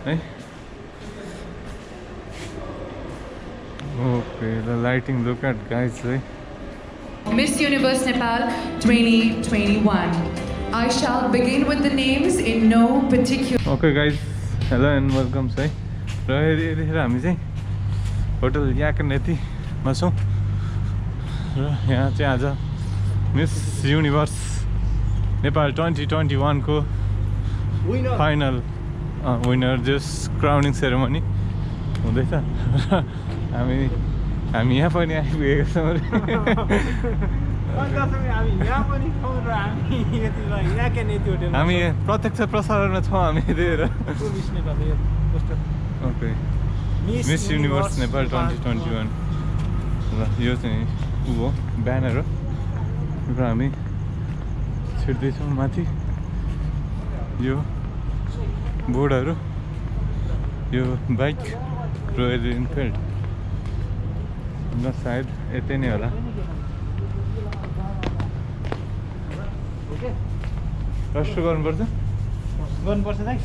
है okay the lighting look at guys है Miss Universe Nepal 2021. I shall begin with the names in no particular. Okay guys, hello and welcome है र यतिखेर हामी चाहिँ hotel याकनेतीमा छौँ र यहाँ चाहिँ आज मिस युनिभर्स नेपाल 2021 को final winner just crowning ceremony हुँदैछ हामी यहाँ पनि आइपुगेका छौँ हामी प्रत्यक्ष प्रसारणमा छौँ हामी त्यही ओके मिस युनिभर्स नेपाल 2021 र यो चाहिँ ऊ हो ब्यानर हो र हामी छिर्दैछौँ माथि यो बोर्डहरू यो बाइक रोयल इनफिल्ड ल सायद यतै नै होला कष्ट गर्नुपर्छ दाइ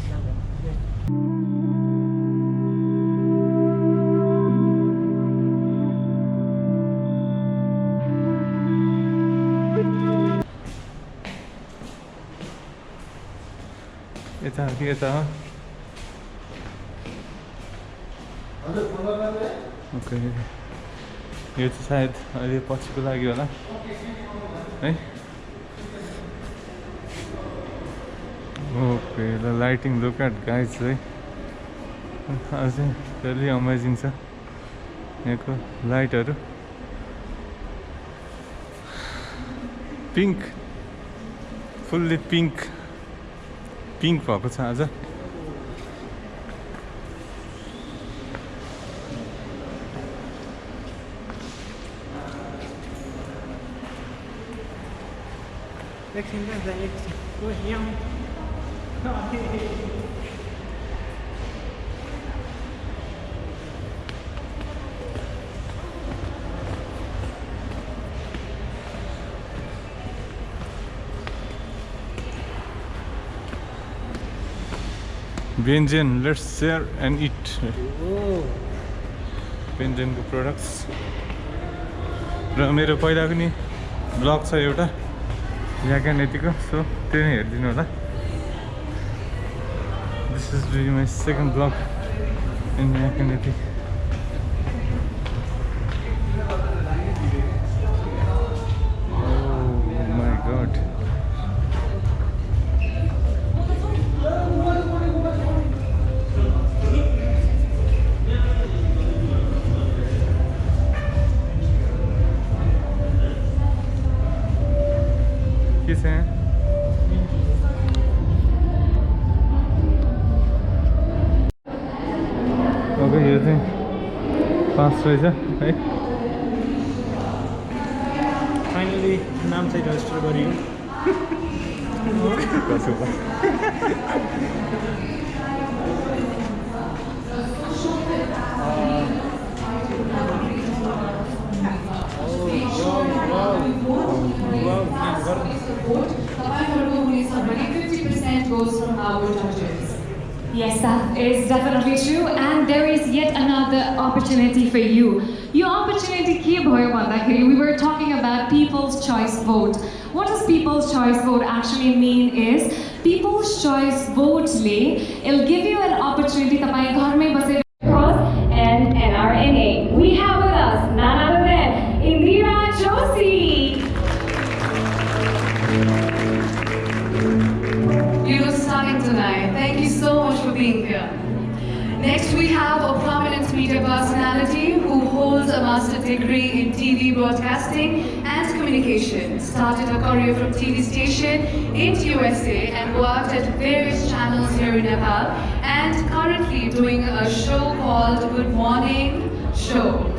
यता कि यता ओके यो चाहिँ सायद अहिले पछिको लागि होला है ओके ल लाइटिङ लुक एट गाइज है अझै really अमेजिङ छ यहाँको लाइटहरू पिङ्क फुल्ली पिङ्क भएको छ आज Benjen, let's share and eat. Benjen को products र मेरो पहिलाको नि ब्लग छ एउटा याकनेतीको सो त्यो नै हेरिदिनु होला This is really my second vlog in Yakaneti. Oh my god. Kiss हैं ओके यो चाहिँ 5 रहेछ है फाइनली नाम चाहिँ रजिस्टर गरियो Goes from our judges. Yes, that is definitely true, and there is yet another opportunity for you. Your opportunity ke bhayo bhandakeri, we were talking about People's Choice Vote. What does People's Choice Vote actually mean is, People's Choice Vote le, it'll give you an opportunity tapai gharmai basera cross and NRNA. We have with us none other than Indira Joshi. You look stunning tonight. Thank you so much for being here. Next, we have a prominent media personality who holds a master's degree in TV broadcasting and communication. Started her career from TV station in USA and worked at various channels here in Nepal, and currently doing a show called Good Morning Show.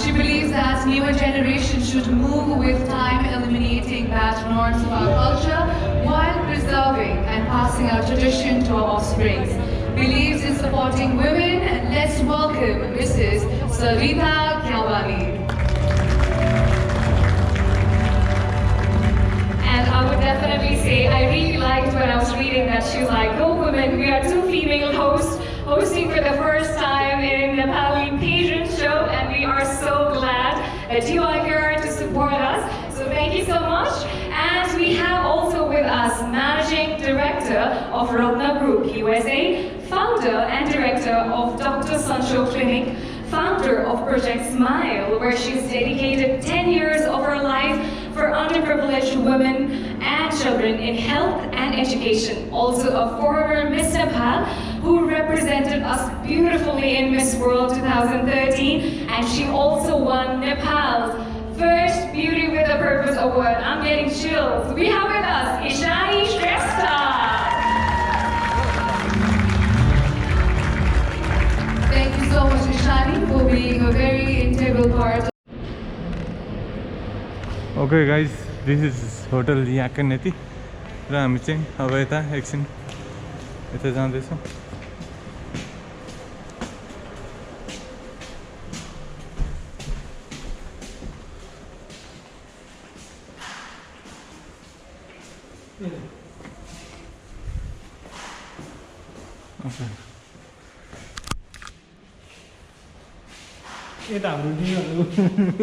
She believes that newer generations should move with time, eliminating bad norms of our culture while preserving and passing our tradition to our offspring. Believes in supporting women, and let's welcome Mrs. Sarita Kyawani. And I would definitely say, I really liked when I was reading that she was like, go women, we are two female hosts hosting for the first time in Nepali pageant show, and we are so glad that you are here to support us. So thank you so much. And we have also with us Managing Director of Ratna Group USA, Founder and Director of Dr. Sancho Clinic, founder of Project Smile, where she's dedicated 10 years of her life for underprivileged women and children in health and education. Also a former Miss Nepal who represented us beautifully in Miss World 2013, and she also won Nepal's first Beauty with a Purpose Award. I'm getting chills. We have with us Ishani Shrestha. Thank you so much, Ishani, for being a very integral part. Okay guys this is hotel Yak and Yeti र हामी चाहिँ अब यता एकछिन यता जाँदैछौँ यता हाम्रो डिनर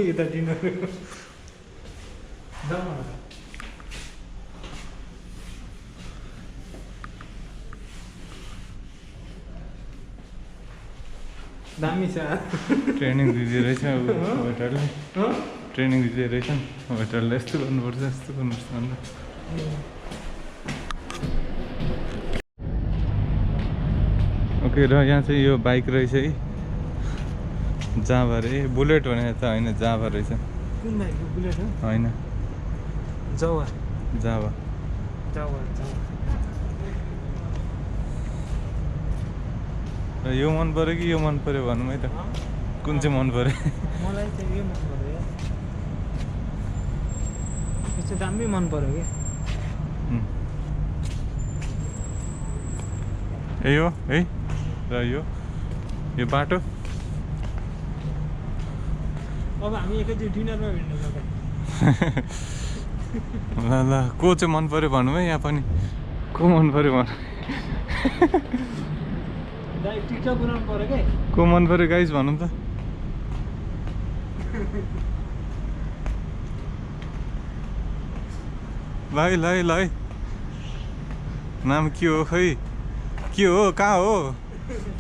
यता डिनर दामी छ ट्रेनिङ दिँदै रहेछ होटलले ट्रेनिङ दिँदै रहेछ होटलले यस्तो गर्नुपर्छ यस्तो गर्नुपर्छ भनेर ओके र यहाँ चाहिँ यो बाइक रहेछ है जाभा रे बुलेट भने त होइन जाभा रहेछ कुन बाइक बुलेट हो होइन जावा जाभा जावा र यो मन पऱ्यो कि यो मन पऱ्यो भनौँ है त कुन चाहिँ मन पऱ्यो मलाई चाहिँ यो मन पर्यो यस्तो दामी मन पर्यो कि यही हो है र यो बाटो अब हामी एकैचोटि डिनरमा भेट्नु पर्छ ल ल को चाहिँ मन पऱ्यो भनौँ है यहाँ पनि को मन पऱ्यो भन टिकटक बनाउनु पर्यो क्या को मन पऱ्यो गाइज भनौँ त ल नाम के हो खै के हो कहाँ हो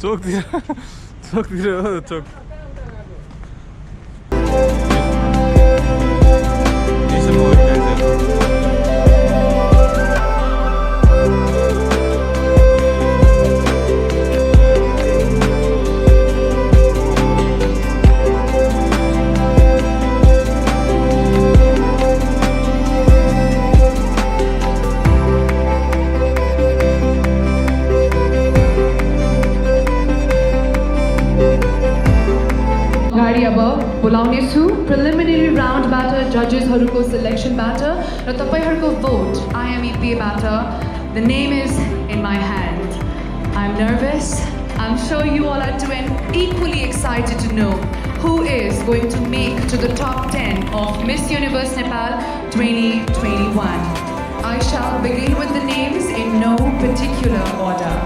चोकतिर हो चोक बोलाउने छु प्रिलिमिनरी राउन्डबाट जजेसहरूको सिलेक्सनबाट र तपाईहरुको भोट IMEP-बाट the name is in my hand I am nervous I am sure you all are too equally excited to know who is going to make to the top 10 of Miss Universe Nepal 2021. I shall begin with the names in no particular order.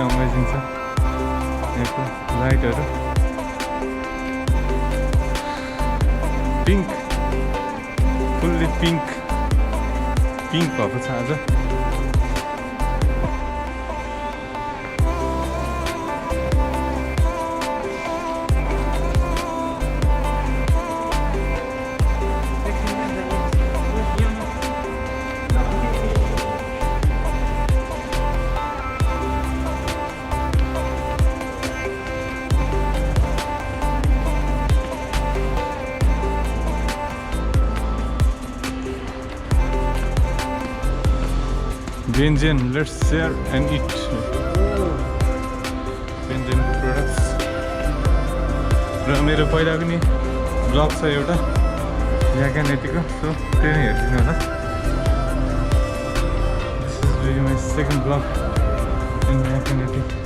Amazing छ यहाँको लाइटहरू pink fully pink भएको छ आज Benjen, let's share and eat. Benjen products. र मेरो पहिलाको नि ब्लग छ एउटा याकनेतीको सो त्यो नै हेरिदिनु होला this is really my second blog in याकनेती